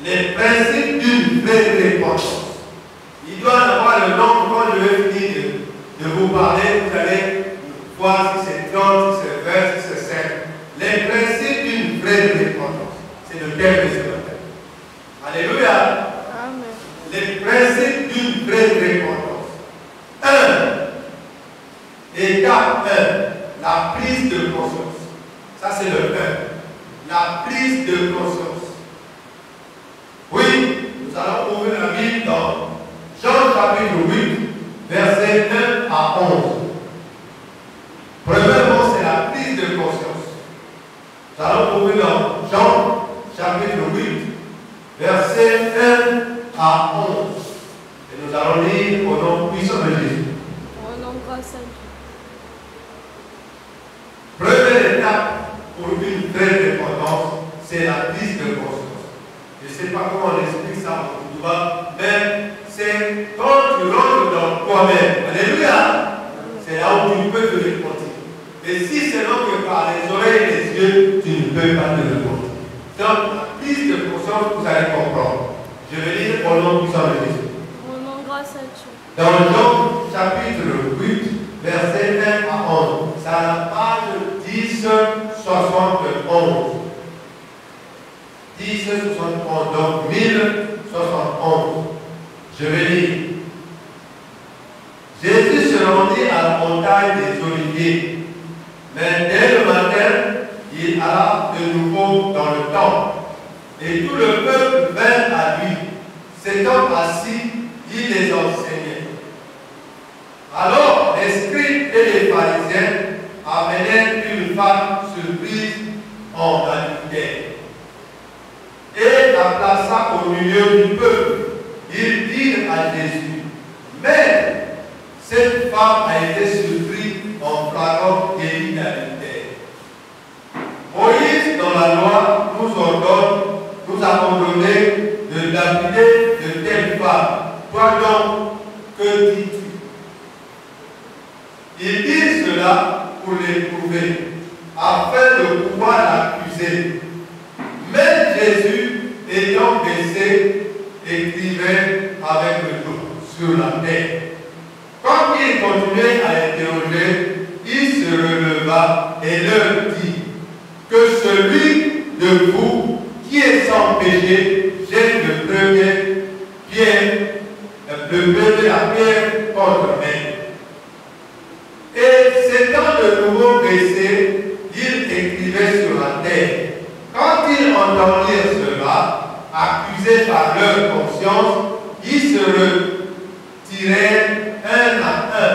les principes d'une vraie repentance. Il doit avoir le nom. Quand je vais finir de vous parler, vous allez voir si c'est 30, si c'est 20, si c'est 5. Les principes d'une vraie repentance. C'est le thème de ce matin. Alléluia. Amen. Les principes d'une vraie repentance. 1. Étape 1. La prise de conscience. Ça c'est le 1. La prise de conscience. Oui, nous allons ouvrir la Bible dans Jean chapitre 8, versets 1 à 11. Premièrement, c'est la prise de conscience. Nous allons ouvrir dans Jean chapitre 8, versets 1 à 11. Et nous allons lire au nom puissant de Jésus. Au nom grâce à Dieu. Première étape pour une vraie dépendance, c'est la prise de conscience. Je ne sais pas comment on explique ça en tout cas, mais c'est quand tu rentres dans toi-même. Alléluia! C'est là où tu peux te repentir. Et si c'est non que par les oreilles et les yeux, tu ne peux pas te repentir. Donc, la prise de conscience, vous allez comprendre. Je vais lire au nom puissant de Jésus. Au nom grâce à Dieu. Dans Jean chapitre 8, verset 1 à 11, c'est à la page 1071. 1071, donc 1071. Je vais lire. Jésus se rendit à la montagne des Oliviers, mais dès le matin, il alla de nouveau dans le temple, et tout le peuple vint à lui. S'étant assis, il les enseignait. Alors les scribes et les pharisiens amenèrent une femme surprise en Galilée et la plaça au milieu du peuple. Ils dirent à Jésus: Maître, cette femme a été surprise en flagrant délit d'adultère. Moïse, dans la loi, nous a ordonné de lapider de telle femme. Toi donc, que dis-tu? Ils disent cela pour l'éprouver, afin de pouvoir l'accuser. Mais Jésus, ayant baissé, écrivait avec le dos sur la terre. Quand il continuait à l'interroger, il se releva et leur dit: Que celui de vous qui est sans péché jette le premier la pierre contre elle. Et s'étant de nouveau baissé, il écrivait sur la terre. Quand ils entendirent cela, accusés par leur conscience, ils se retirèrent un à un,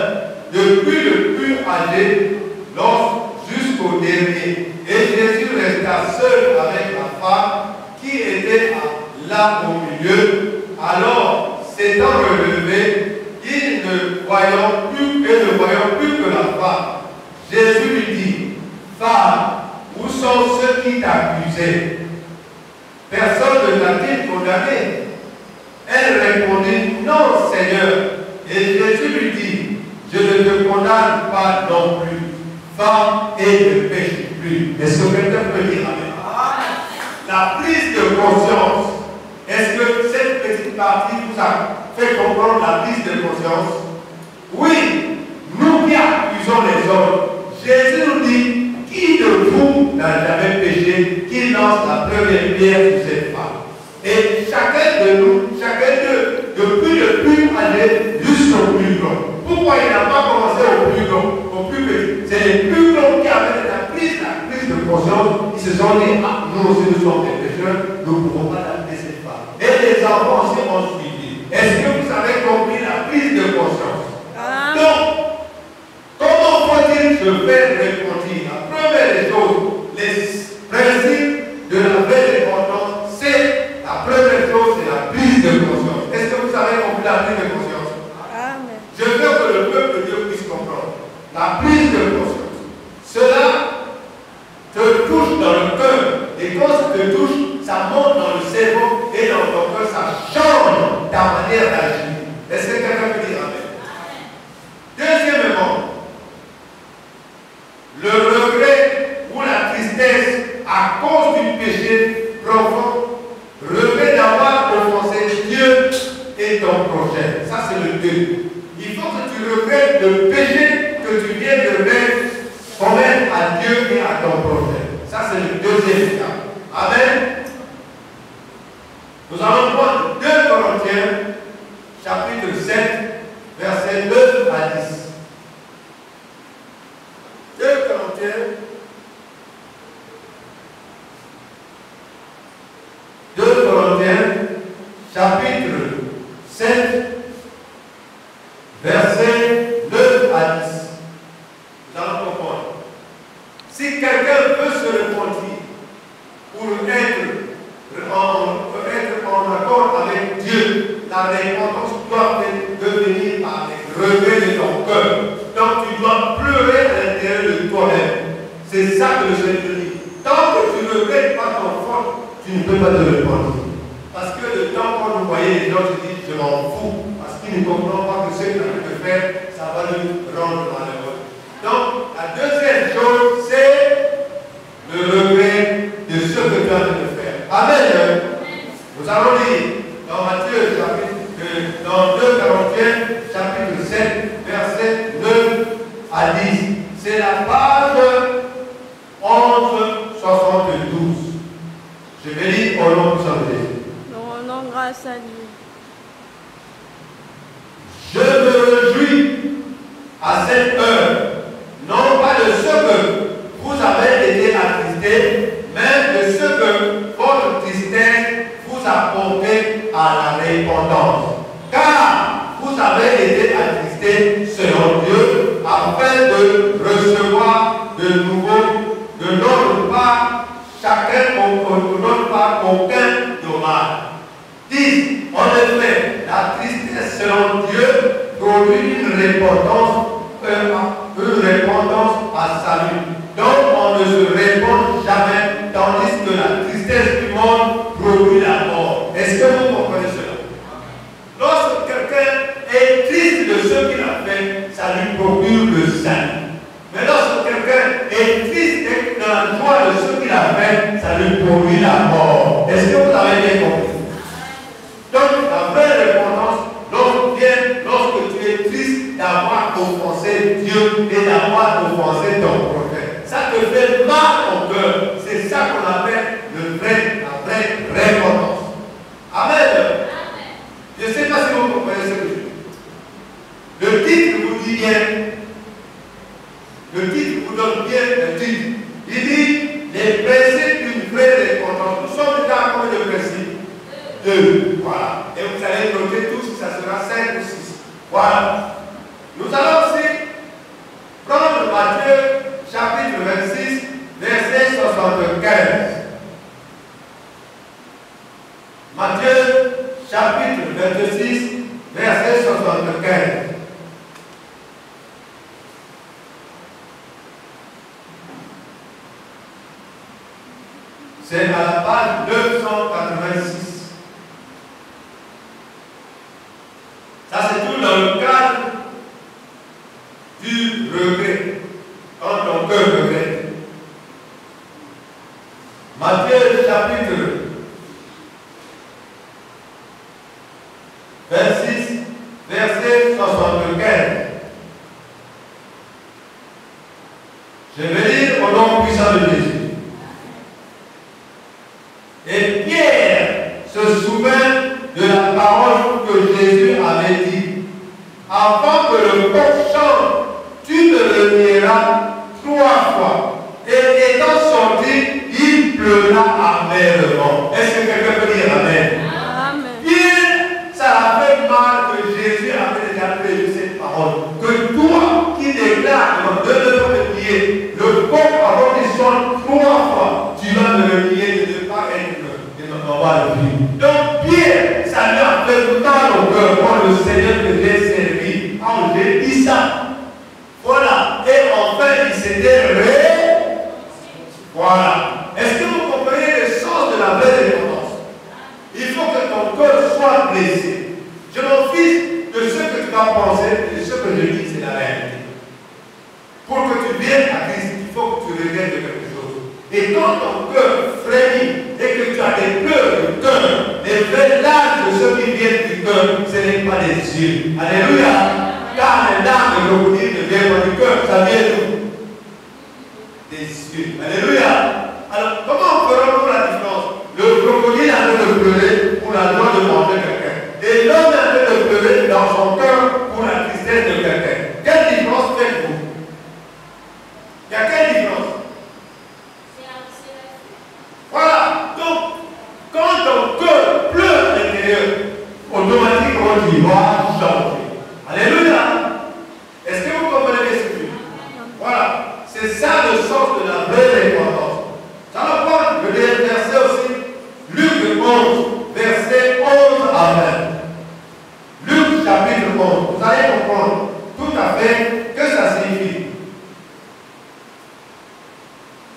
depuis le plus âgé jusqu'au dernier. Et Jésus resta seul avec la femme qui était là au milieu. Alors, s'étant relevé, il ne voyant plus que la femme, Jésus lui dit: Femme, où sont ceux qui t'accusaient? Personne ne t'a-t-il condamné? Elle répondit: Non, Seigneur. Et Jésus lui dit: Je ne te condamne pas non plus. Va et ne pêche plus. Est-ce que quelqu'un peut dire amen? La prise de conscience. Est-ce que cette petite partie vous a fait comprendre la prise de conscience? Oui, nous qui accusons les autres, Jésus nous dit: Qui de vous n'a jamais péché, qui lance la première pierre sur cette femme? Et chacun de nous, chacun d'eux, depuis le plus âgé jusqu'au plus grand. Pourquoi il n'a pas commencé au plus grand, au plus petit? C'est les plus grands qui avaient la prise de conscience. Ils se sont dit: Ah, nous aussi nous sommes des pécheurs, nous ne pouvons pas l'appeler cette femme. Et les enfants aussi ont suivi. Est-ce que vous avez compris la prise de conscience? Donc, comment faut-il se faire repentir? La première des choses, les principes de la vraie repentance, c'est la première chose, c'est la prise de conscience. Est-ce que vous avez compris la prise de conscience? Amen. Je veux que le peuple de Dieu puisse comprendre. La prise de conscience. Cela te touche dans le cœur. Et quand ça te touche, ça monte dans le cerveau et dans ton cœur, ça change ta manière d'agir. Est-ce que quelqu'un peut dire amen? Deuxièmement, le regret ou la tristesse à cause du péché profond, regret d'avoir c'est le 2. Il faut que tu regrettes le péché que tu viens de commettre à Dieu et à ton prophète. Ça, c'est le deuxième cas. Amen. Nous allons prendre 2 Corinthiens, chapitre 7, versets 9 à 10. 2 Corinthiens, 2 Corinthiens, chapitre 7, versets 9 à 10. Nous allons comprendre. Si quelqu'un veut se repentir pour être en accord avec Dieu, la repentance doit devenir par les regrets de ton cœur. Donc tu dois pleurer à l'intérieur de toi-même. C'est ça que le Seigneur dit. Tant que tu ne regrettes pas ton faute, tu ne peux pas te repentir. Parce que le temps quand vous voyez les gens, je dis, je m'en fous. Parce qu'ils ne comprennent pas que ce qu'ils ont de faire, ça va nous rendre malheureux. Donc, la deuxième chose, c'est le regret de ce que tu as de faire. Amen. Nous allons lire dans Matthieu, dans 2 Corinthiens, chapitre 7, versets 9 à 10. C'est la page 1172. Je vais lire au nom de Jésus. Nous rendons grâce à Dieu. Je me réjouis à cette heure, non pas de ce que vous avez été attristés, mais de ce que votre tristesse vous a porté à la repentance. Car vous avez été attristés selon Dieu, afin de recevoir de nouveau de notre part, chacun de notre part, aucun dommage. 10. En effet, la tristesse selon Dieu produit une repentance à salut. Donc on ne se répand jamais, tandis que la tristesse du monde produit la mort. Est-ce que vous comprenez cela? Lorsque quelqu'un est triste de ce qu'il a fait, ça lui procure le salut. Mais lorsque quelqu'un est triste et dans la joie de ce qu'il a fait, ça lui produit la mort. Est-ce que vous avez bien compris? Donc la vraie repentance lorsque tu es triste d'avoir offensé Dieu et d'avoir offensé ton prophète. Ça te fait mal au cœur. C'est ça qu'on appelle la vraie repentance. Amen. Je ne sais pas si vous comprenez ce que je dis. Le titre vous dit bien. Le titre vous donne bien le titre. Il dit les principes d'une vraie repentance. Nous sommes déjà à combien de principes? 2. Voilà. Et vous allez noter tous, ça sera 5 ou 6. Voilà. Nous allons aussi prendre Matthieu chapitre 26, verset 75. Matthieu chapitre 26, verset 75. C'est à la page 286. Ça, c'est tout dans le cadre du regret. Quand ton cœur regrette. Matthieu chapitre 26, verset 75. Je vais lire au nom puissant de Jésus. Et Pierre se souvint de la parole que Jésus avait dit. Avant que le coq chante, tu me renieras 3 fois. Et étant sorti, il pleura amèrement. Est-ce que quelqu'un peut dire Amen? Amen. Pierre, ça a fait mal que Jésus avait déjà prévu cette parole. Que toi qui déclares de ne pas me nier, le coq avant qu'il chante 3 fois, tu vas me renier de ne pas être de notre vie. Donc Pierre, ça lui a fait mal au cœur quand le Seigneur devait servir. Quand j'ai dit ça, voilà. Et enfin, il s'était Voilà. Est-ce que vous comprenez le sens de la vraie repentance? Il faut que ton cœur soit blessé. Je m'en fiche de ce que tu vas penser, de ce que je dis, c'est la réalité. Pour que tu viennes à Christ, il faut que tu regrettes quelque chose. Et quand ton cœur frémit et que tu as des pleurs de cœur, des vrais larmes de ceux qui viennent du cœur, ce n'est pas des yeux. Alléluia. Car les larmes de crocodile ne viennent pas du cœur, ça vient d'où? Des yeux. Alléluia. Alors, comment on fera la différence? Le crocodile est en train de pleurer pour la joie de manger quelqu'un. Et l'homme est en train de pleurer dans son cœur pour la tristesse de quelqu'un. Quelle différence faites-vous? Il y a quelle différence? Voilà. Donc, quand ton cœur pleure à l'intérieur, automatiquement tu vas changer. Alléluia. Est-ce que vous comprenez ce que je dis? Voilà. C'est ça le sens de la vraie repentance. Ça va prendre le verset aussi. Luc 11, verset 11 à 20. Luc chapitre 11. Vous allez comprendre tout à fait que ça signifie.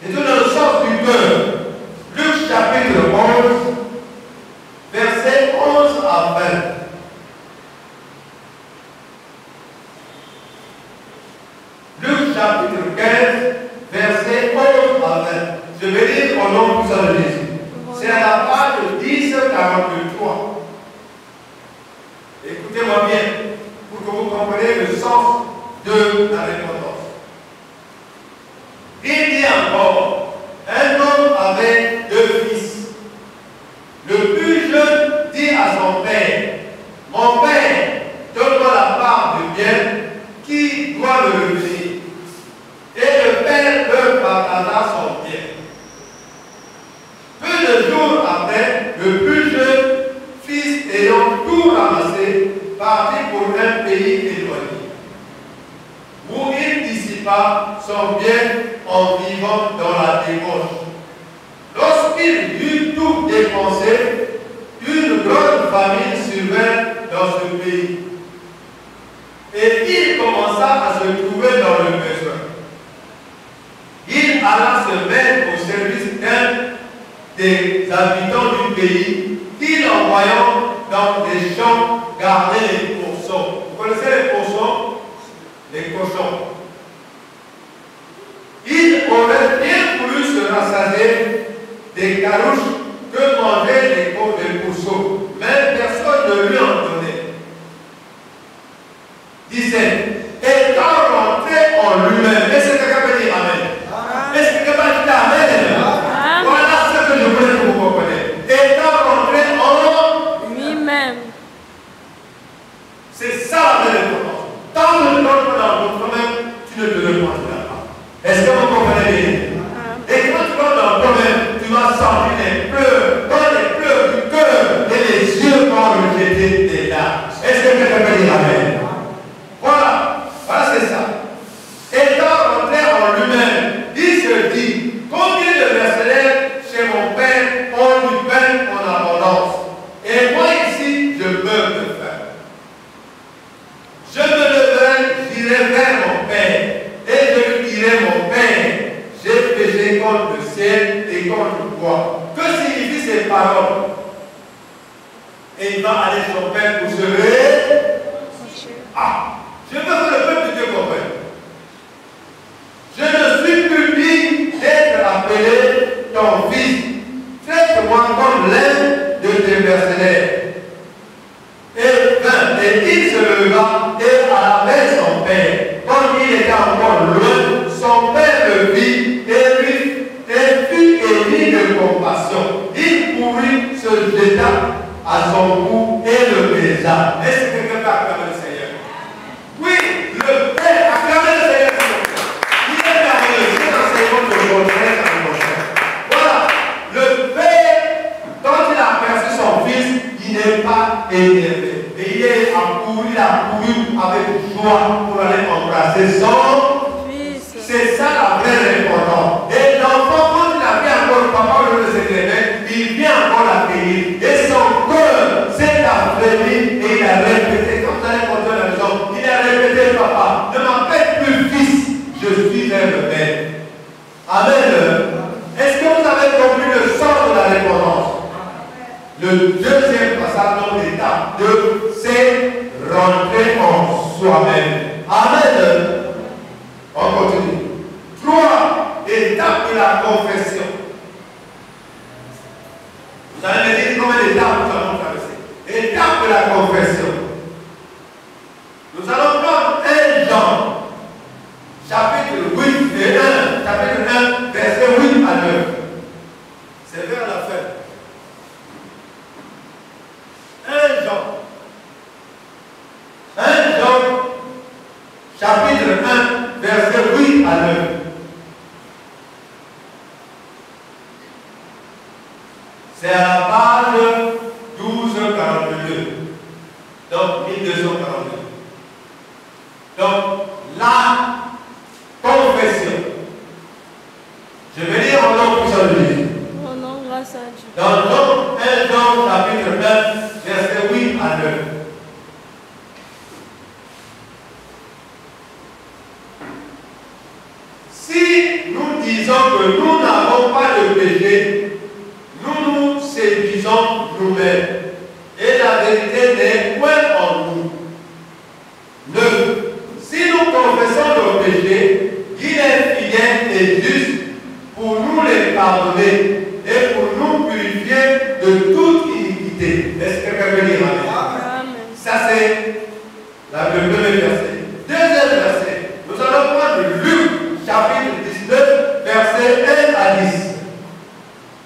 Et tout dans le sens du cœur. Luc chapitre 11, verset 11 à 20. Luc chapitre 15, verset 11 à 20. Je vais lire au nom puissant de Jésus. C'est à la page 1043. Écoutez-moi bien pour que vous compreniez le sens de la repentance. Il dit encore, un homme avait 2 fils. Le plus jeune dit à son père, mon père, donne-moi la part de bien qui doit me revenir. Et le père leur partagea son bien. Peu de jours après, le plus jeune fils ayant tout ramassé, partit pour un pays éloigné, où il dissipa son bien en vivant dans la débauche. Lorsqu'il eut tout dépensé, une grande famine survint dans ce pays. Et il commença à se trouver dans le besoin. Il alla se mettre au service d'un des habitants du pays, qu'il envoyant dans des champs garder les pourceaux. Vous connaissez les pourceaux? Les cochons. Il aurait bien voulu se rassasier des carouches que mangeaient les pourceaux, mais personne ne lui en donnait. Disait, étant rentré en lui-même, est-ce que quelqu'un peut dire Amen? Est-ce que quelqu'un peut dire Amen? Voilà ce que je voulais que vous compreniez. Étant rentré en lui-même. C'est ça la vraie réponse. Tant que tu ne rentres pas dans toi-même, tu ne te repentiras pas. Est-ce que vous comprenez bien? Et quand tu rentres dans toi-même, tu vas sentir les pleurs, dans les pleurs du cœur et les yeux vont rejeter tes larmes. Est-ce que quelqu'un peut dire Amen? Voilà, voilà c'est ça. Étant rentré en lui-même, il se dit, combien de mercenaires chez mon père ont du pain en abondance, et moi ici, je meurs de faim. Je me leverai, j'irai vers mon père, et je lui dirai, mon père, j'ai péché contre le ciel et contre toi. Que signifient ces paroles? Et il va aller chez son père pour se réveiller. Ah, je veux que le peuple de Dieu comprenne. Je ne suis plus digne d'être appelé ton fils. Traite-moi comme l'un de tes mercenaires. Et il se leva et alla son père. Quand il était encore loin, son père le vit et fut ému de compassion. Il courut, se jeta à son cou et le baisa. Est-ce que quelqu'un peut acclamer le Seigneur? Oui, le père acclame le Seigneur. Il est merveilleux. C'est l'enseignement de contraire à contraire. Voilà. Le père, quand il a aperçu son fils, il n'est pas énervé. Et il a couru avec joie pour aller embrasser son fils. C'est ça la vraie repentance. Et l'enfant, quand il a vu encore papa le secrétaire, il vient encore l'accueillir. Et son cœur s'est affaibli et il a répété, quand vous allez rentrer à la maison, il a répété, papa, ne m'appelle plus fils, je suis vers le Père. Amen. Est-ce que vous avez compris le sens de la repentance? Le deuxième passage dans l'étape 2, c'est rentrer en soi-même. Amen. On continue. 3. C'est à la page 1242. Donc 1242. Donc la confession. Je vais lire en nom puissant de Jésus. Rendons grâce à Dieu. Dans Jean 1 Jean chapitre 9, verset 8 à 9. Si nous disons que nous n'avons pas de péché, nous nous séduisons nous-mêmes. Et la vérité n'est point en nous. 9. Si nous confessons nos péchés, il est fidèle et juste pour nous les pardonner et pour nous purifier de toute iniquité. Est-ce que quelqu'un peut dire amen? Amen. Ça c'est le premier verset. Deuxième verset, nous allons prendre Luc chapitre 19, verset 1 à 10.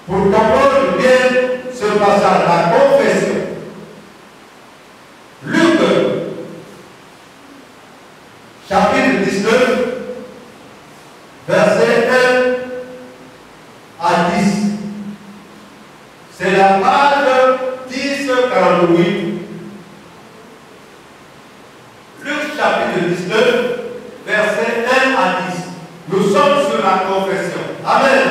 Pour comprendre bien ce passage, la confession. Luc chapitre 19, verset 1 à 10. C'est la page 1048. Luc chapitre 19, verset 1 à 10. Nous sommes sur la confession. Amen.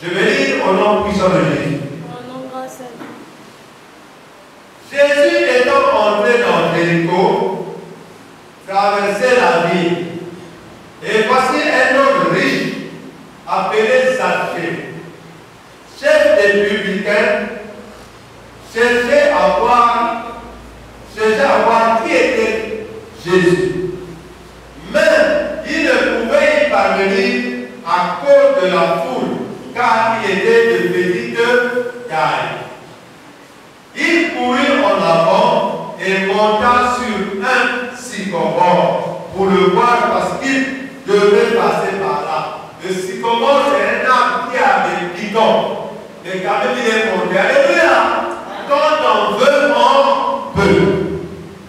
Je vais lire au nom puissant de Jésus. Rendons grâce à Dieu. Jésus étant entré dans Jéricho, traversait la ville. Et voici un homme riche, appelé Zachée, chef des publicains, cherchait à voir qui était Jésus. Mais il ne pouvait y parvenir à cause de la foule, car il était de petite taille. Il courut en avant et monta sur un sycomore pour le voir parce qu'il devait passer par là. Le sycomore, c'est un arbre qui a des piquants. Mais quand même, il est monté. Alléluia! Quand on veut, on peut.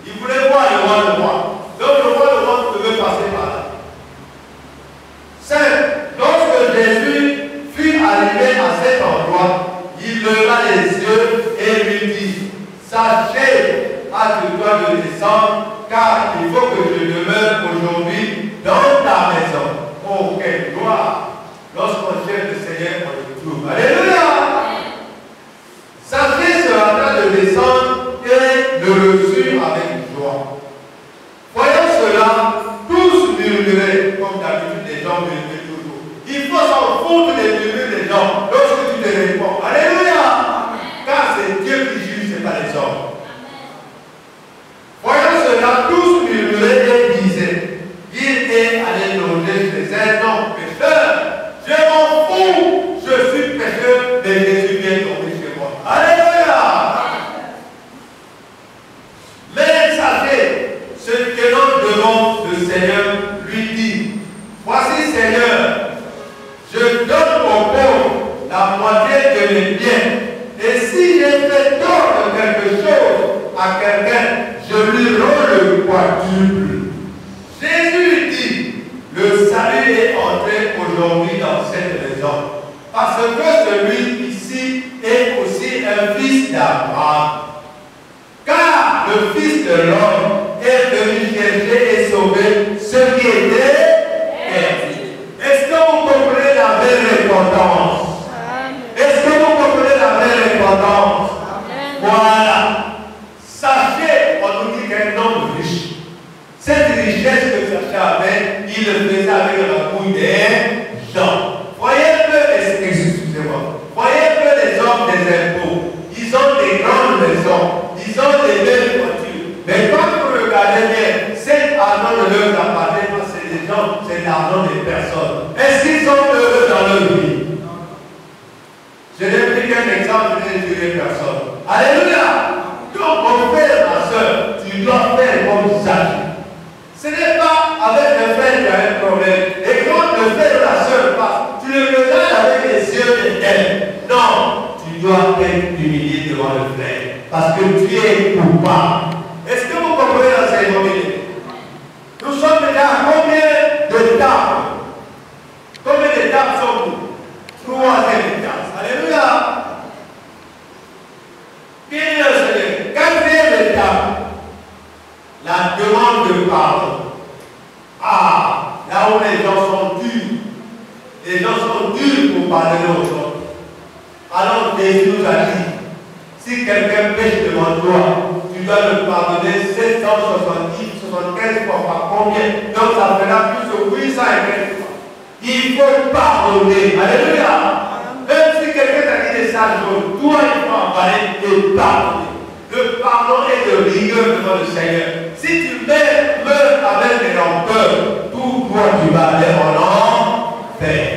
Il voulait voir le roi. Donc le roi devait passer par là. 5. Lorsque Jésus fut arrivé à cet endroit, il leva les yeux et lui dit, sachez, hâte-toi de descendre, car il faut que je demeure aujourd'hui dans ta maison. Oh, quelle gloire! Lorsqu'on cherche le Seigneur, on le trouve. Alléluia! Zachée se hâta de descendre et le reçut avec joie. Voyant cela, tous murmuraient, comme d'habitude les gens murmurent toujours. Il faut s'en foutre des murmures des gens lorsque tu te réponds. Alléluia! Car c'est Dieu qui juge, ce n'est pas les hommes. Voyant cela, tous murmuraient et disaient, il est allé loger chez un homme pécheur. Je m'en fous, je suis pécheur, mais Jésus vient tomber chez moi. Alléluia! Mais sachez, ce que l'on demande, le Seigneur lui dit, voici Seigneur, je donne aux pauvres la moitié de mes biens, et si j'ai fait tort de quelque chose à quelqu'un, je lui rends le quadruple. Jésus dit, le salut est entré aujourd'hui dans cette maison, parce que celui ici est aussi un fils d'Abraham. Car le Fils de l'homme est venu chercher et sauver ce qui était perdu. Est-ce que vous comprenez la vraie repentance? Est-ce que vous comprenez la vraie repentance? Voilà. Sachez, on nous dit qu'un homme riche, cette richesse que Zachée avait, il le faisait avec la bouille des gens. Voyez un peu, excusez-moi, voyez un peu les hommes des impôts. Ils ont des grandes maisons. Ils ont des belles voitures. Mais quand vous regardez bien, cet argent ne leur appartient pas, c'est des gens, c'est l'argent des personnes. Est-ce qu'ils sont heureux dans leur vie? Je n'ai pris qu'un exemple, je n'ai juré personne. Alléluia! Donc, mon frère, ma soeur, tu dois faire comme Zachée. Ce n'est pas avec le frère qui a un problème. Et quand le frère ou la soeur passe, tu le regardes avec les yeux éternels. Non, tu dois être humilié devant le frère. Parce que tu es coupable. Est-ce que vous comprenez l'enseignement? Nous sommes déjà à combien de tables? Combien de tables sommes-nous? Troisième étape. Alléluia! Jésus nous a dit, si quelqu'un pêche devant toi, tu dois le pardonner 770, 75 fois par combien? Donc ça fera plus de 800 et quelques fois. Il faut pardonner. Alléluia. Même si quelqu'un t'a dit des sages choses, toi il faut en parler et pardonner. Le pardon est de rigueur devant le Seigneur. Si tu meurs avec des rancœurs, tout toi tu vas aller en enfer.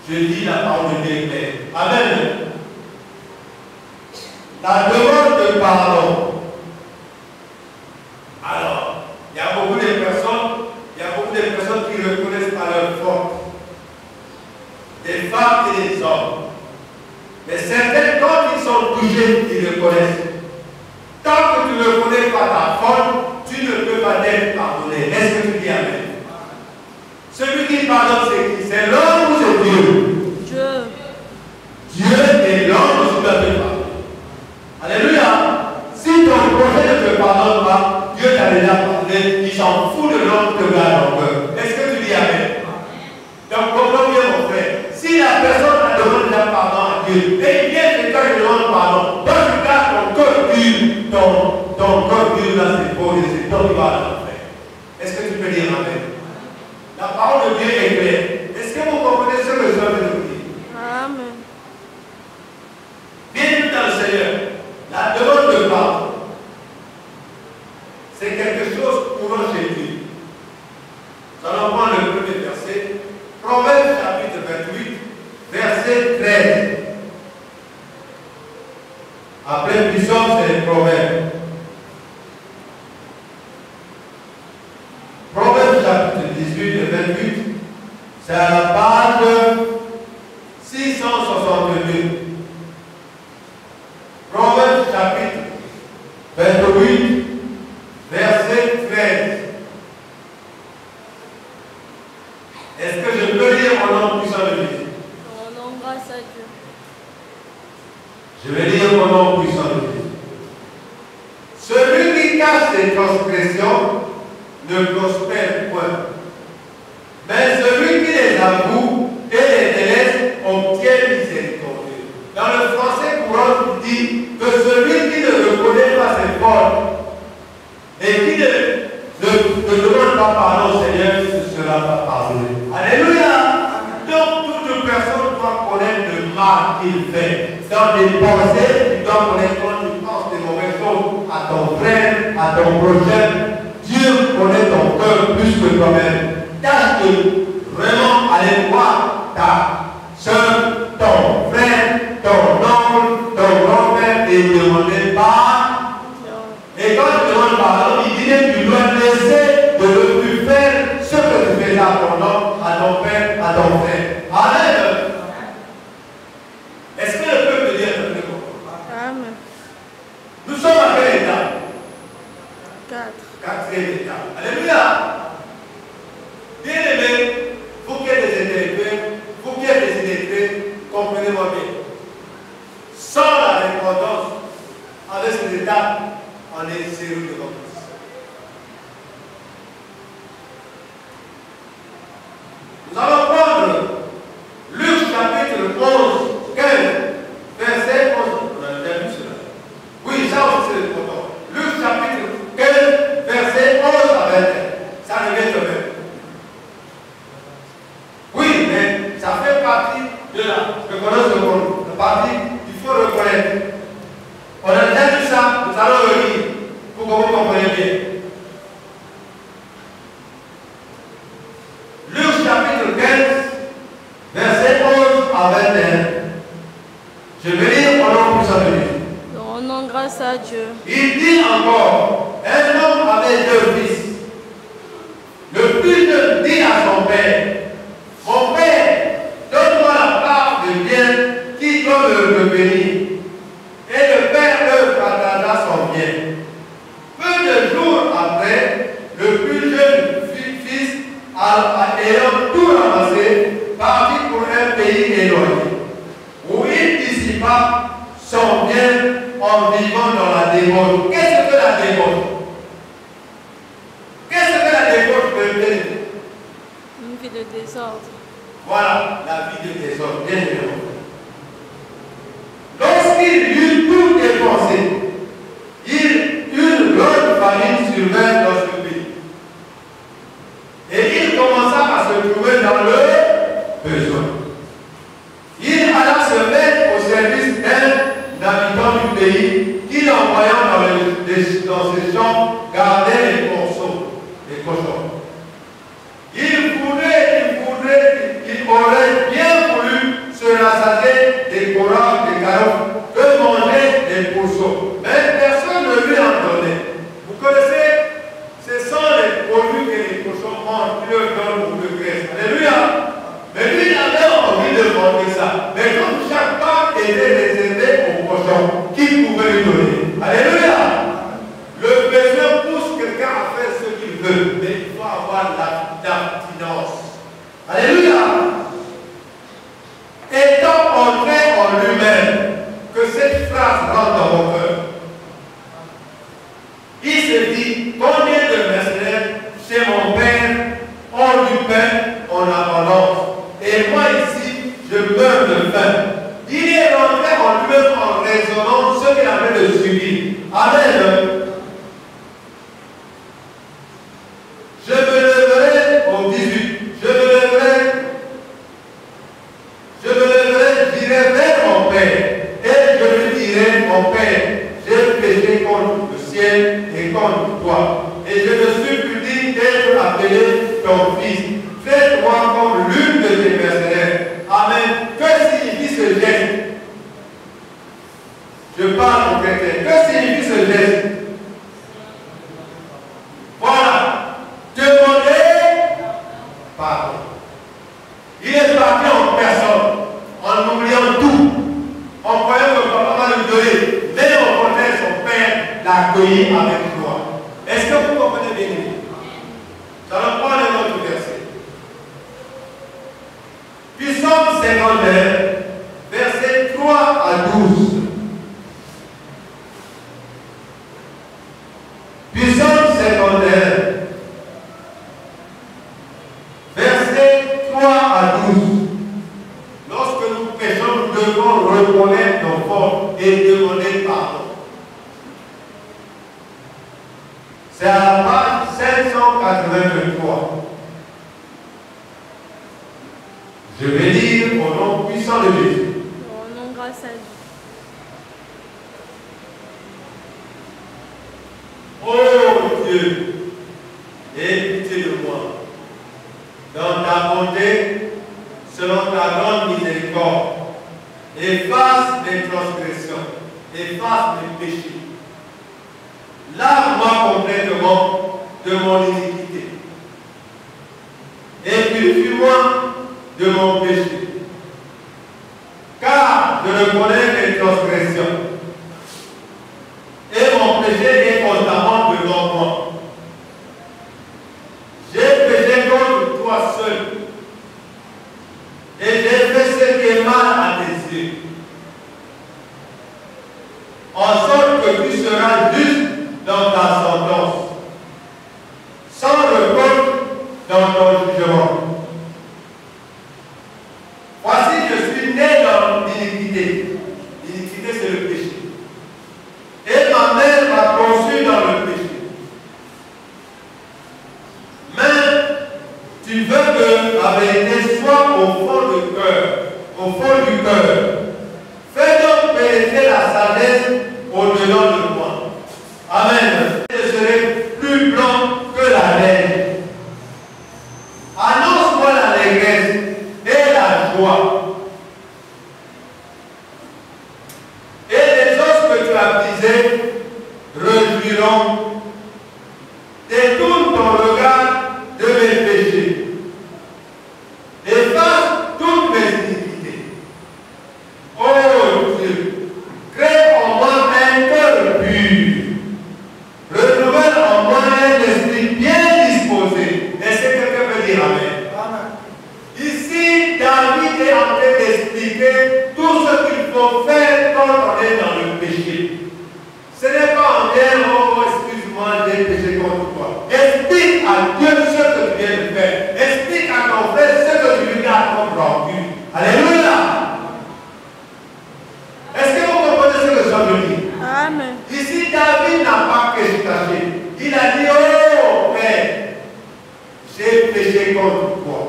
Je dis la parole de Dieu claire. Amen. La demande de pardon. Alors, il y a beaucoup de personnes qui reconnaissent par leur faute. Des femmes et des hommes. Mais certains, quand ils sont touchés, ils le connaissent. Tant que tu ne connais pas ta faute, tu ne peux pas être pardonné. Est-ce que tu dis amen? Celui qui pardonne, c'est qui? C'est l'homme ou c'est Dieu? Dieu. Dieu est l'homme qui doit te pardonner. Alléluia. Si ton projet ne te pardonne pas, Dieu t'a déjà pardonné. Il s'en fout de l'homme qui te garde en cœur. Est-ce que tu dis amen? Donc, comprends bien, mon frère. Si la personne a demandé déjà pardon à Dieu, et il vient chez toi et demande pardon, donc tu gardes ton cœur dur, ton cœur dur là, c'est faux, et c'est toi qui vas à l'enfer. Est-ce que tu peux dire amen? La parole de Dieu est claire. Est-ce que vous comprenez ce que je viens de vous dire? Amen. Bienvenue dans le Seigneur. La demande de pardon, c'est quelque chose courant chez Dieu. Nous allons prendre le premier verset. Proverbe chapitre 28, verset 13. Après plusieurs, c'est les proverbes. Proverbe chapitre 18 et 28, c'est à la page 662. Proverbe chapitre 28, verset 13. Est-ce que je peux lire au nom puissant de Jésus? Rendons grâce à Dieu. Je vais lire au nom puissant de Jésus. Celui qui cache ses transgressions ne prospère point. Mais celui qui les avoue et les délaisse obtient miséricorde. Dans le français courant, il dit que celui qui ne reconnaît pas ses fautes et qui ne demande pas pardon au Seigneur, ne sera pas pardonné. Alléluia! Donc toute personne doit connaître le mal qu'il fait. Dans tes pensées, tu dois connaître quand tu penses des mauvaises choses à ton frère, à ton prochain. Dieu connaît ton cœur plus que toi-même. Tâche de vraiment aller voir ta soeur, ton frère, ton oncle, ton grand-père et demander pardon. Et quand tu demandes pardon, il dit que tu dois laisser de ne plus faire ce que tu fais à ton oncle, à ton père, à ton frère. Amen. Est-ce que le peuple dit un peu? Amen. Nous sommes à quel état? 4. Quatrième état. Alléluia. Bien aimé, vous qui êtes des intellectuels, vous qui êtes des illettrés, comprenez-moi bien. Sans la répondance avec ces étapes, on est zéro de votre. Nous allons prendre Luc chapitre 11, 15, verset 11. On a déjà vu cela. Oui, ça aussi c'est important. Luc chapitre 15, verset 11 à 21. Ça revient de même. Oui, mais ça fait partie de la reconnaissance de monde. La partie, il faut reconnaître. On a déjà vu ça, nous allons le lire pour que vous compreniez bien. Luc chapitre 15, verset 11 à 21. Je vais lire au nom puissant de Dieu. Rendons grâce à Dieu. Il dit encore, un homme avait 2 fils. Le plus jeune dit à son père, mon père, donne-moi la part de bien qui doit me revenir. Et le père leur partagea son bien. Peu de jours après, le plus jeune fils, ayant tout ramassé, partit pour un pays éloigné, où il dissipa son bien en vivant dans la débauche. Qu'est-ce que la débauche? Qu'est-ce que la débauche peut dire? Une vie de désordre. Voilà, la vie de désordre. Bien évidemment. entrer en lui-même, que cette phrase rentre dans mon cœur. Il se dit, combien de mercenaires chez mon père ont du pain en abondance, et moi ici, je meurs de faim. Il est rentré en lui-même en raisonnant ce qu'il avait de subir. Amen. Je me leverai au 18. Je me leverai, j'irai vers mon Père. Et je lui dirai, mon Père, j'ai péché contre le ciel et contre toi. Et je me suis plus digne d'être appelé ton fils. Fais-moi comme l'une de tes mercenaires. Amen. Que signifie ce geste? Je parle au chrétien. Que signifie ce geste? Voilà. Demander pardon. Il est parti en personne, en oubliant tout, en croyant que papa va lui donner. Mais au contraire, son père l'a accueilli avec joie. Est-ce que vous comprenez bien? Ça va prendre un autre verset. Puis Psaume 51, versets 3 à 12. Puis Psaume 51, versets 3 à 12. Lorsque nous péchons, nous devons reconnaître nos fautes et demander pardon. C'est à la page 783. Je vais dire au nom puissant de Jésus. Au nom grâce à Dieu. Oh Dieu, aie pitié de moi. Dans ta bonté, selon ta grande miséricorde, efface mes transgressions, efface mes péchés. Lave-moi complètement de mon iniquité. Et purifie-moi de mon péché. Car je reconnais mes transgressions. Et mon péché est constamment devant moi. J'ai péché contre toi seul. Et j'ai fait ce qui est mal à tes yeux. En sorte que tu seras juste dans ta sentence, sans reproche dans ton jugement. Voici, je suis né dans l'iniquité. L'iniquité, c'est le péché. Et ma mère m'a conçu dans le péché. Mais tu veux que la vérité soit au fond du cœur. Au fond du cœur. Fais donc pénétrer la sagesse au-dedans de moi. Amen. Je serai plus blanc que la neige. Annonce-moi l'allégresse et la joie. Et les os que tu as brisés réjouiront. Détourne ton regard de mes péchés. Efface toutes mes iniquités. Oh Dieu, crée en moi un cœur pur. Renouvelle en moi un esprit bien disposé. Est-ce que quelqu'un peut dire Amen? Amen. Ici, David est en train d'expliquer tout ce qu'il faut faire quand on est dans le péché. Ce n'est pas en disant, oh, excuse-moi, j'ai péché contre toi. Explique à Dieu ce que tu viens de faire. Explique à ton frère ce que tu lui as comme rancune. Alléluia. Est-ce que vous comprenez ce que je veux dire? Amen. Ici, David n'a pas caché. Il a dit, oh Père, j'ai péché contre toi.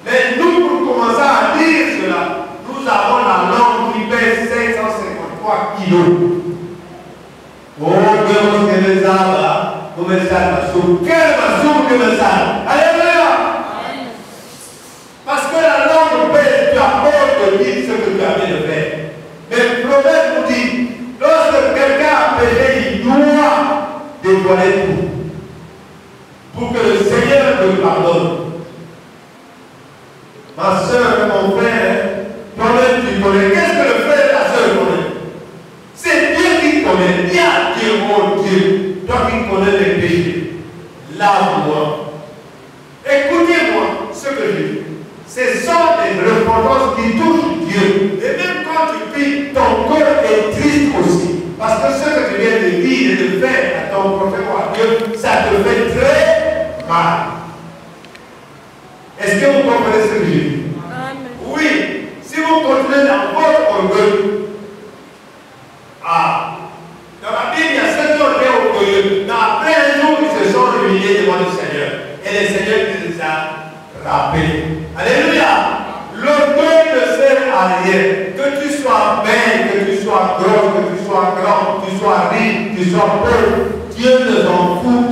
Mais nous, pour commencer à dire cela, nous avons la langue qui pèse 553 kilos. Oh, que me salva, que me salva, que me salva. Alléluia. Parce que la langue pèse, tu as peur de dire ce que tu avais de faire. Mais le prophète nous dit, lorsque quelqu'un a péché, il doit dévoiler tout. Pour que le Seigneur te pardonne. Ma soeur, mon frère, toi-même tu connais. Qu'est-ce que le frère et la soeur connaissent? C'est Dieu qui connaît. Dis à Dieu, mon Dieu, toi qui connais les péchés. Lave-moi. vous continuez dans votre orgueil, dans la Bible, il y a ceux qui ont été orgueilleux, mais après un jour, ils se sont humiliés devant le Seigneur. Et le Seigneur les a rappelés. Alléluia! L'orgueil ne sert à rien. Que tu sois belle, que tu sois grosse, que tu sois grand, que tu sois riche, que tu sois pauvre, Dieu ne s'en fout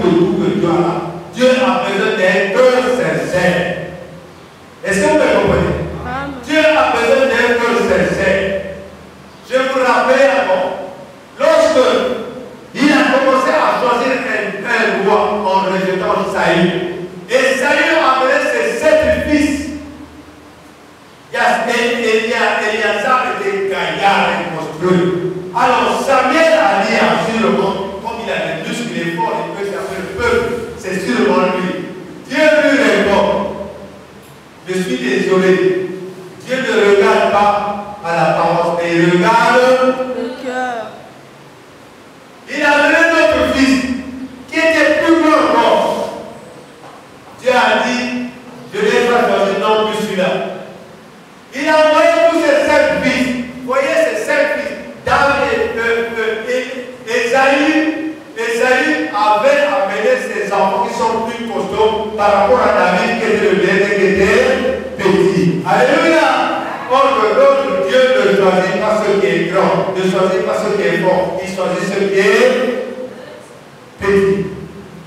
de tout que tu as là. Dieu a besoin d'un cœur sincère. Est-ce que vous me comprenez? Dieu a besoin d'un cœur sincère. Je vous rappelle encore, lorsque il a commencé à choisir un roi en rejetant Saül, et Saül a amené ses 7 fils. Eliasaph était gaillard et monstrueux. Alors Samuel a dit à sûrement, comme il a des muscles, il est fort, il peut servir le peuple, c'est sûrement lui. Dieu lui répond, je suis désolé, Dieu ne regarde pas à l'apparence, mais il regarde le cœur. Il a amené notre fils qui était plus grand encore. Dieu a dit, je ne vais pas choisir non plus celui-là. Il a envoyé tous ses 5 fils. Vous voyez ces 5 fils. Esaü avait amené ses enfants qui sont plus costauds par rapport à David qui était le dernier, qui était petit. Alléluia! Or que l'autre Dieu ne choisit pas ce qui est grand, ne choisit pas ce qui est fort, il choisit ce qui est petit.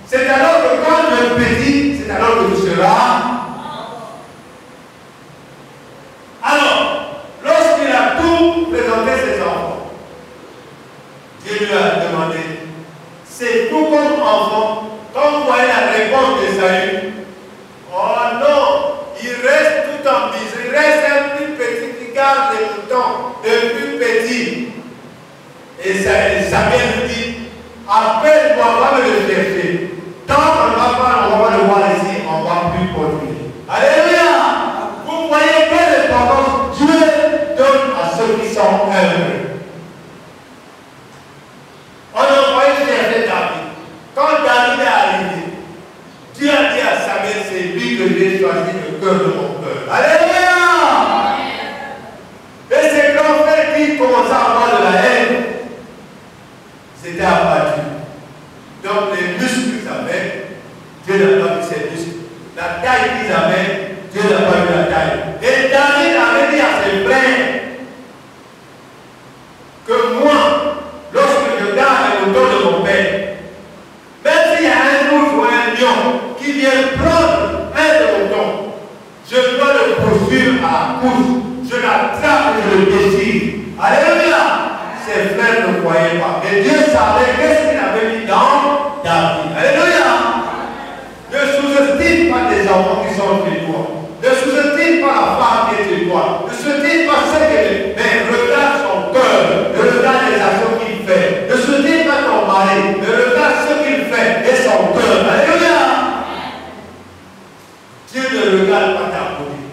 C'est alors que quand tu es petit, c'est alors que tu seras. Alors, lorsqu'il a tout présenté ses enfants, Dieu lui a demandé, c'est tout comme enfant, quand vous voyez la réponse de Saül, oh non, il reste tout en bise, il reste un plus petit qui garde les moutons, le plus petit. Et Samuel lui dit, appelle-moi, va me le chercher. Tant qu'on va le voir ici, on va plus continuer. Alléluia! Vous voyez quelle importance Dieu donne à ceux qui sont heureux. On a envoyé chercher David. Quand David est arrivé, Dieu a dit à Samuel, c'est lui que j'ai choisi le cœur de mon cœur. Alléluia! Et ces grands frères qui commençaient à avoir de la haine, c'était abattu. Donc les muscles qu'ils avaient, Dieu n'a pas vu ces muscles. La taille qu'ils avaient, Dieu n'a pas vu la taille. Et David avait dit à ses frères que moi, lorsque je garde le dos de mon père, même s'il y a un ours ou un lion qui vient prendre un de mon dos, je dois le poursuivre à la course. Je l'attrape et je le déchire. Alléluia! Ses frères ne croyaient pas. Mais Dieu savait qu'est-ce qu'il avait mis dans David. Alléluia! Ne sous-estime pas les enfants qui sont chez toi. Ne sous-estime pas la femme qui est chez toi. Ne sous-estime pas ce qu'elle est. Mais regarde son cœur. Regarde les actions qu'il fait. Ne sous-estime pas ton mari. Mais regarde ce qu'il fait et son cœur. Alléluia! Dieu ne regarde pas ta beauté.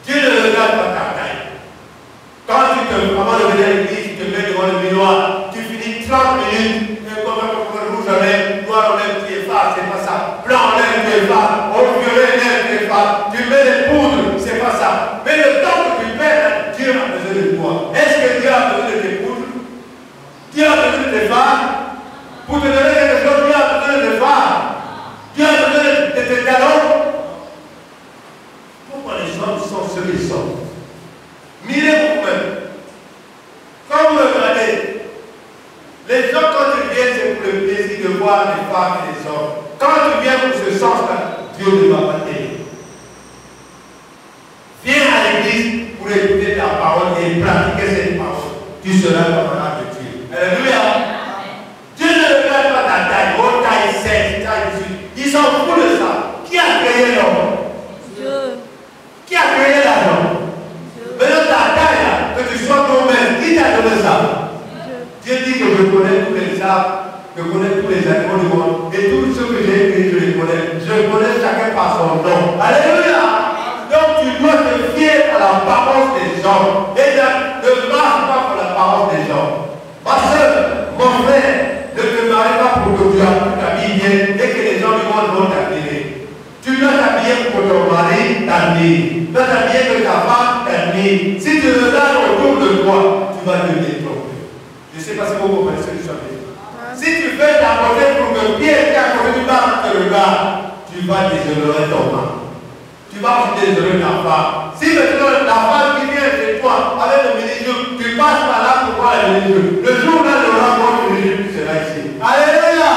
Dieu ne regarde pas ta taille. Quand tu te avant de venir à l'église, tu te mets devant le miroir, tu finis 30 minutes, et comme rouge en lèvres, noir en lèvres, tu effaces, c'est pas ça. Blanc en lèvres, tu effaces, au violet en lèvres, tu effaces, tu mets les poudres, c'est pas ça. Mais le temps que tu perds, Dieu a besoin de toi. Est-ce que Dieu a besoin de tes poudres? Dieu a besoin de tes femmes? Pour te donner quelque chose, Dieu a besoin de tes femmes. Dieu a besoin de tes talons. Pourquoi les gens sont ceux qu'ils sont? Mirez vous-même. Quand vous regardez, les gens, quand ils viennent, c'est pour le plaisir de voir les femmes et les hommes. Quand tu viens pour ce sens-là, Dieu ne va pas t'aider. Viens à l'église pour écouter la parole et pratiquer cette parole. Tu seras camarade de Dieu. Alléluia. Dieu ne regarde pas ta taille, haute taille 7, taille 18. Ils s'en foutent de ça. Qui a créé l'homme? Dieu. Qui a créé l'homme? Maintenant ta taille là, que tu sois toi-même, qui t'a donné ça? Dieu dit que je connais tous les arbres, je connais tous les animaux du monde, et tous ceux que j'ai écrits, je les connais. Je connais chacun par son nom. Alléluia! Donc tu dois te fier à la parole des gens. Et ne marche pas pour la parole des gens. Ma soeur, mon frère, ne te marie pas pour que tu t'habilles bien et que les gens du monde vont t'habiller. Tu dois t'habiller pour que ton mari t'habille. Tu dois t'habiller que ta femme t'habille. vas devenir trompeur. Je ne sais pas si vous comprenez ce que je suis en train de dire. Si tu fais ta côté pour que Pierre qui est à côté du bar te regarde, tu vas déshonorer ton mari. Tu vas aussi déshonorer ta femme. Si maintenant la femme qui vient chez toi avec le mini-jupe, tu passes par là pour voir le mini-jupe. Le jour où elle aura le mini-jupe, tu seras ici. Alléluia!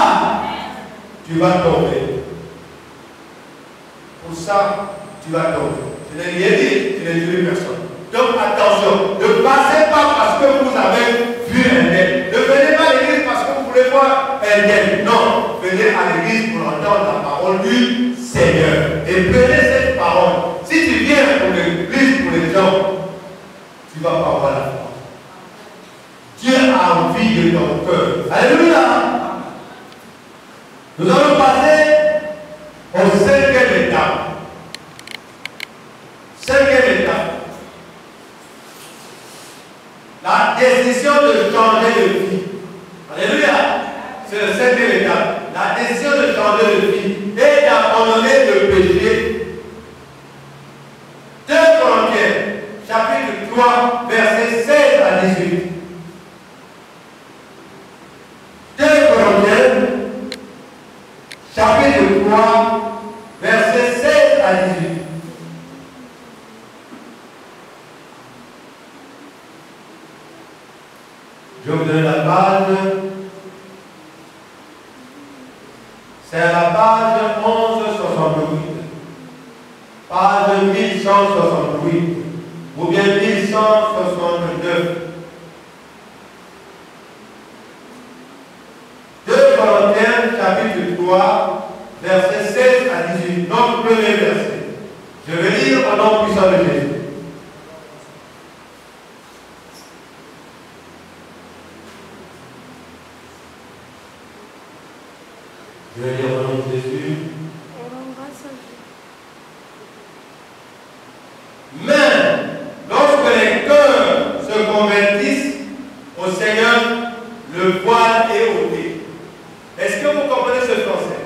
Tu vas tomber. Pour ça, tu vas tomber. Je n'ai rien dit, tu n'es tué personne. Donc attention, ne passez pas parce que vous avez vu un tel. Ne venez pas à l'église parce que vous voulez voir un tel. Non, venez à l'église pour entendre la parole du Seigneur. Et prenez cette parole. Si tu viens pour l'église, pour les gens, tu ne vas pas avoir la foi. Dieu a envie de ton cœur. Alléluia. Nous allons passer au 5e étape. 5e étape. La décision de changer de vie. Alléluia. C'est le 5e étape. La décision de changer de vie et d'abandonner le péché. 2 Corinthiens, chapitre 3, versets 16 à 18. 2 Corinthiens, chapitre 3, versets 16 à 18. Je vous donne la page. C'est la page 1168. Page 1168. Ou bien 1169. 2 Corinthiens, chapitre 3, versets 16 à 18. Notre premier verset. Je vais lire au nom puissant de Jésus. Je vais lire au nom de Jésus. Mais, lorsque les cœurs se convertissent au Seigneur, le voile est ôté. Est-ce que vous comprenez ce français?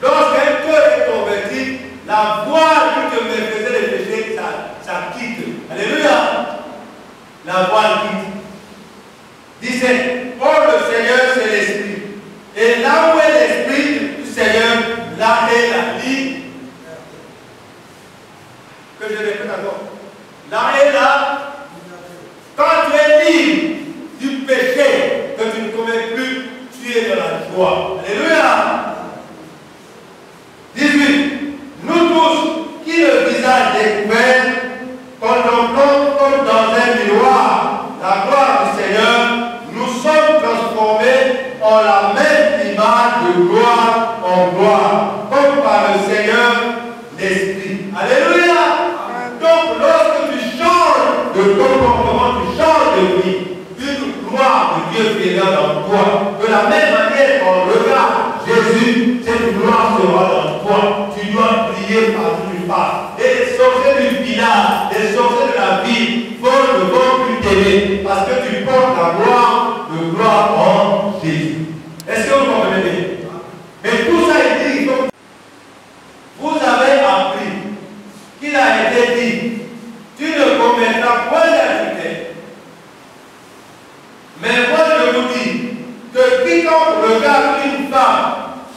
Lorsqu'un cœur est converti, la voile qui me faisait les péchés, ça quitte. Alléluia. La voile quitte. Disait, oh le Seigneur c'est l'Esprit. Et là où est l'Esprit du Seigneur, là est la vie. Que je répète encore. Là est là. Quand tu es libre du péché que tu ne commets plus, tu es dans la joie. Alléluia. 18. Nous tous qui le visage découvert, contemplons comme dans un miroir la gloire du Seigneur, nous sommes transformés en la même image de gloire en gloire, comme par le Seigneur l'Esprit. Alléluia. Donc lorsque tu changes de comportement, tu changes de vie, une gloire de Dieu viendra dans toi. De la même manière qu'on regarde Jésus, cette gloire sera dans toi. Tu dois prier partout où tu passes. Et les sorciers du village, les sorciers de la vie ne vont plus t'aimer parce que tu portes la gloire de gloire en Jésus. Est-ce que vous comprenez bien? Mais tout ça est dit. Vous avez appris qu'il a été dit, tu ne commettras point d'adultère. Mais moi je vous dis que quiconque regarde une femme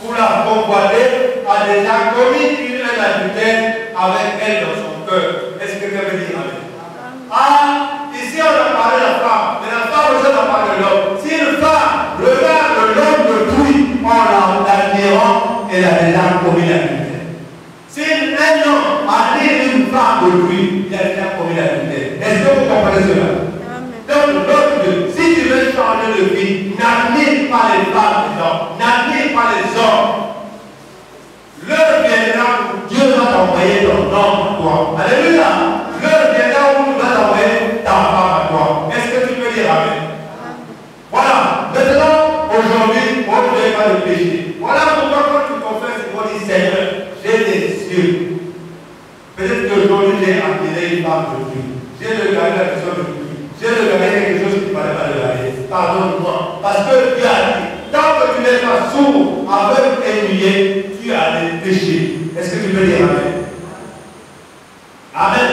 pour la convoiter a déjà commis un adultère avec elle dans son cœur. Est-ce que quelqu'un veut dire amen? Ah, ici on a parlé de la femme, mais la femme aussi on a parlé de l'homme. Si une femme regarde l'homme de tout en l'admirant, elle a déjà commis l'adultère. Si un homme admire une femme de lui, il a déjà commis l'adultère. Est-ce que vous comprenez cela? Donc, si tu veux changer de vie, n'admire pas les femmes des hommes, n'admire pas les hommes. L'heure viendra où Dieu va t'envoyer ton homme à toi. Alléluia. L'heure viendra où Dieu va t'envoyer ta femme à toi. Est-ce que tu peux dire amen? Voilà. Maintenant, aujourd'hui, on ne fait pas de péché. Voilà pourquoi quand tu confesses, tu vas dire Seigneur, j'ai des cieux. Peut-être qu'aujourd'hui, j'ai admiré une femme de Dieu. J'ai regardé la personne de Dieu. J'ai regardé quelque chose qui ne fallait pas regarder. Pardonne-moi. Parce que Dieu a dit, tant que tu n'es pas sourd, aveugle et muet, tu as des péchés. Est-ce que tu peux dire amen? Amen.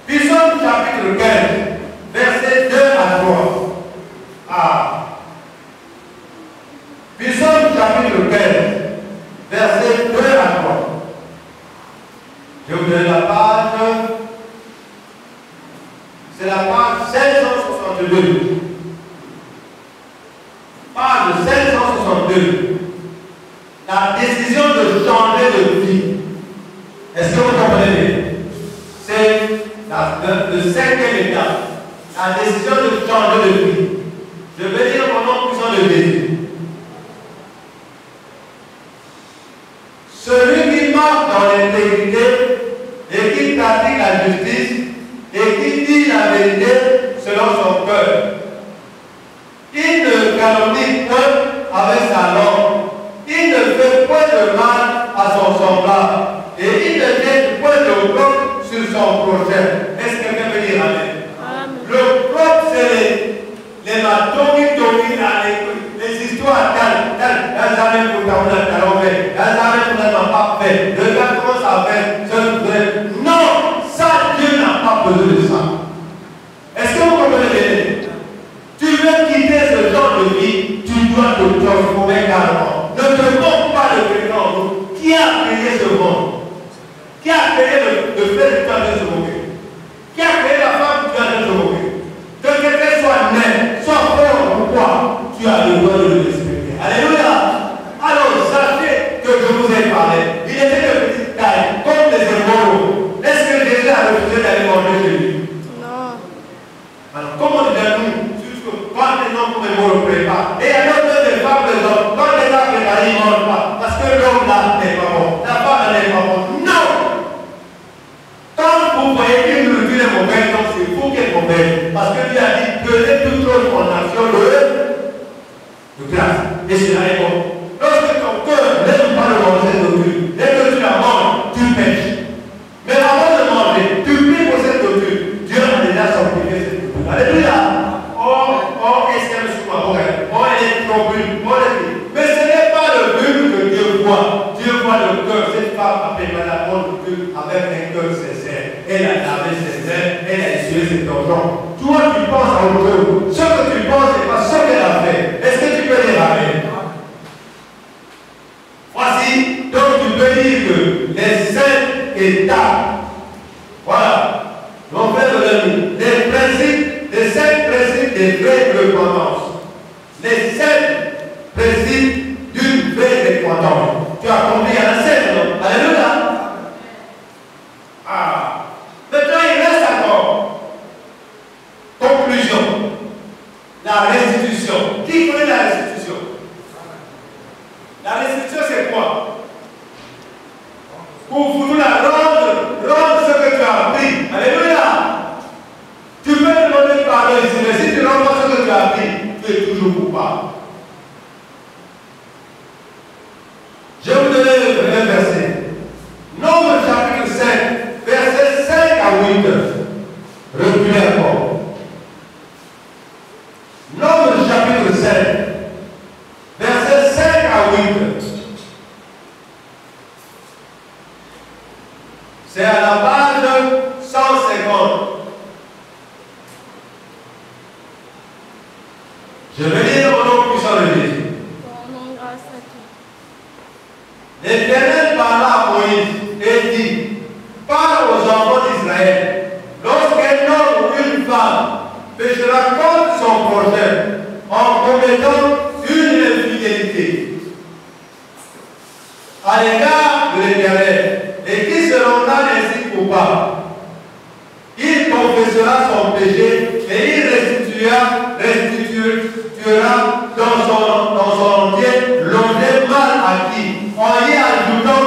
Psaume chapitre 15. 3. Ah. Psaume chapitre 15, versets 2 à 3. Je vous donne la page. C'est la page 762. Page 762. La décision de changer de vie. Est-ce que vous comprenez bien? C'est le 5e étape. La décision de changer de vie. Je vais dire mon nom puissant de Jésus. Celui qui marche dans l'intégrité et qui pratique la justice et qui dit la vérité selon son cœur. Il ne calomnie point avec sa langue. Il ne fait point de mal à son semblable. Et il ne jette point de bloc sur son prochain. Est-ce que quelqu'un peut dire amen? Le bloc, c'est les matomis, les histoires dans jamais pour ta talon fait, dans jamais pour ta pas fait. Regarde comment ça fait. Non, ça, Dieu n'a pas besoin de ça. Est-ce que vous comprenez bien? Tu veux quitter ce genre de vie, tu dois te transformer carrément. Ne te montre pas le péché en nous. Qui a créé ce monde? Qui a créé le fait que tu as de se moquer? Qui a créé la femme que tu as de se moquer? Que quelqu'un soit né, soit fort, pourquoi? Tu as le droit de le respecter. Alléluia! Alors, sachez que je vous ai parlé. Il était de petite taille, comme les héros. Est-ce que Jésus a refusé d'aller manger chez lui? Non. Alors, comment nous quand les hommes comme les mots ne préparent? Et il y a d'autres des femmes, des hommes, quand les gens préparent, ils ne mangent pas. Parce que l'homme là n'est pas bon. La femme n'est pas bonne. Non! Quand vous voyez qu'une nourriture est mauvaise, donc c'est vous qui êtes mauvaise. Parce que Dieu a dit, prenez toute chose en action de grâce. Et cela est bon. Lorsque ton cœur n'aime pas le manger cette nourriture, dès que tu la manges, tu pêches. Mais avant de manger, tu pries pour cette nourriture. Dieu a déjà sanctifié cette nourriture. Alléluia! Oh, est-ce qu'elle est sous ma oreille? Oh, elle est trop brune. Oh, elle est... Mais ce n'est pas le but que Dieu voit. Dieu voit le cœur. Cette femme a préparé la bonne Dieu avec un cœur sincère. Elle a lavé ses mains, elle a essuyé ses torchons. Toi, tu penses à autre chose. Ce que tu penses, c'est pas ce qu'elle a fait. Est-ce que tu peux dire amen? Voici, donc tu peux dire que les 5 étapes, voilà, mon frère de l'ami, les principes, les 5 principes des vraies repentance. Les 7 principes d'une vraie repentance. Tu as compris, il y en a 7, non? Alléluia! Ah! Maintenant, il reste encore. Conclusion. La restitution. Qui connaît la restitution? La restitution, c'est quoi? Pour vouloir rendre ce que tu as appris. Alléluia! Tu peux demander pardon ici, mais si tu ne rends pas ce que tu as appris, tu es toujours coupable. Je vais vous donner un verset. Nombre chapitre 5, versets 5 à 8. Reculez encore. Nombre chapitre 5, versets 5 à 8. C'est à la page 150. Je vais lire au nom puissant de Jésus. L'Éternel parla à Moïse et dit, parle aux enfants d'Israël, lorsqu'un homme ou une femme péchera contre son prochain en commettant une infidélité à l'égard de l'Éternel et qui se rendra ainsi coupable, il confessera son péché et il restituera dans son entier l'objet mal acquis, en y ajoutant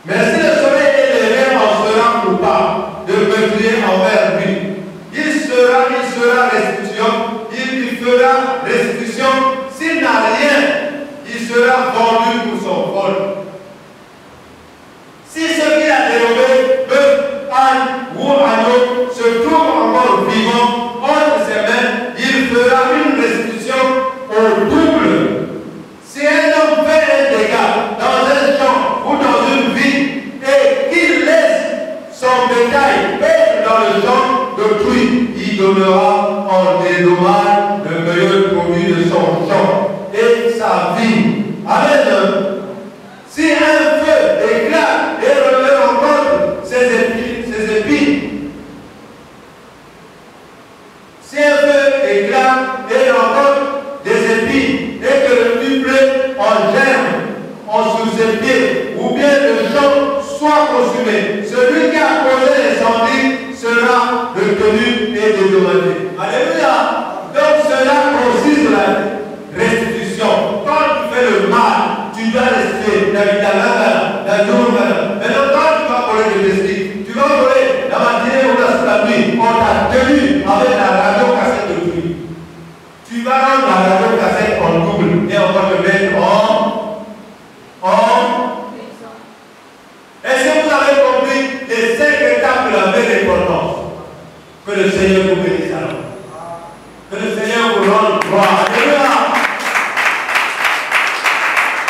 Mais si le soleil est levé en sera coupable de meurtrier envers lui, il sera restitution, il fera restitution. S'il n'a rien, il sera vendu pour son vol. Si ce qu'il a dérobé, bœuf, âne ou agneau, se trouve encore vivant entre ses mains, il fera une restitution au double. Si un homme fait un dégât dans un champ ou dans une ville et qu'il laisse son bétail être dans le champ d'autrui, il donnera en dédommage le meilleur produit de son champ et sa vie. Amen. Si un feu éclate et relève encore ses épines, si un feu éclate et encore des épines, et que le peuple en germe, sous ses pieds, ou bien le champ soit consumé, celui qui a causé l'incendie sera retenu et dédommagé. Alléluia. Donc cela consiste dans la restitution. Quand tu fais le mal, tu dois restituer. Maintenant, quand tu vas voler le testis, tu vas voler la matinée ou la nuit, on t'a tenu avec la radio cassette de pluie. Tu vas rendre la radio cassette en double et on va te mettre Est-ce que vous avez compris les 5 étapes de la belle importance? Que le Seigneur vous bénisse alors. Que le Seigneur vous rende gloire. Alléluia.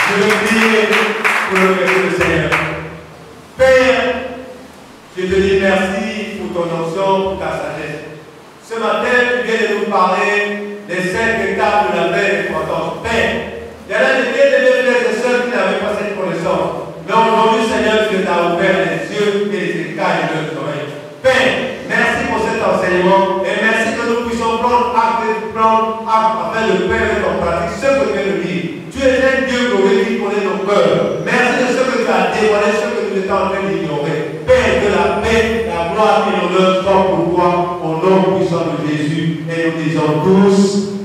Je veux prier pour le Père du Seigneur. Père, je te dis merci pour ton onction, pour ta sagesse. Ce matin, tu viens de nous parler des 5 étapes de la belle importance. Père, il y en a des frères et sœurs qui n'avaient pas cette connaissance. Mais aujourd'hui, Seigneur, tu t'as ouvert les yeux et les écailles de leurs oreilles. Père, merci pour cet enseignement et merci que nous puissions prendre acte afin de faire en pratique ce que tu viens de dire. Tu es un Dieu glorieux qui connaît nos cœurs. Merci de ce que tu as dévoilé, ce que tu étais en train d'ignorer. Père, que la paix, la gloire et l'honneur soient pour toi au nom puissant de Jésus. Et nous disons tous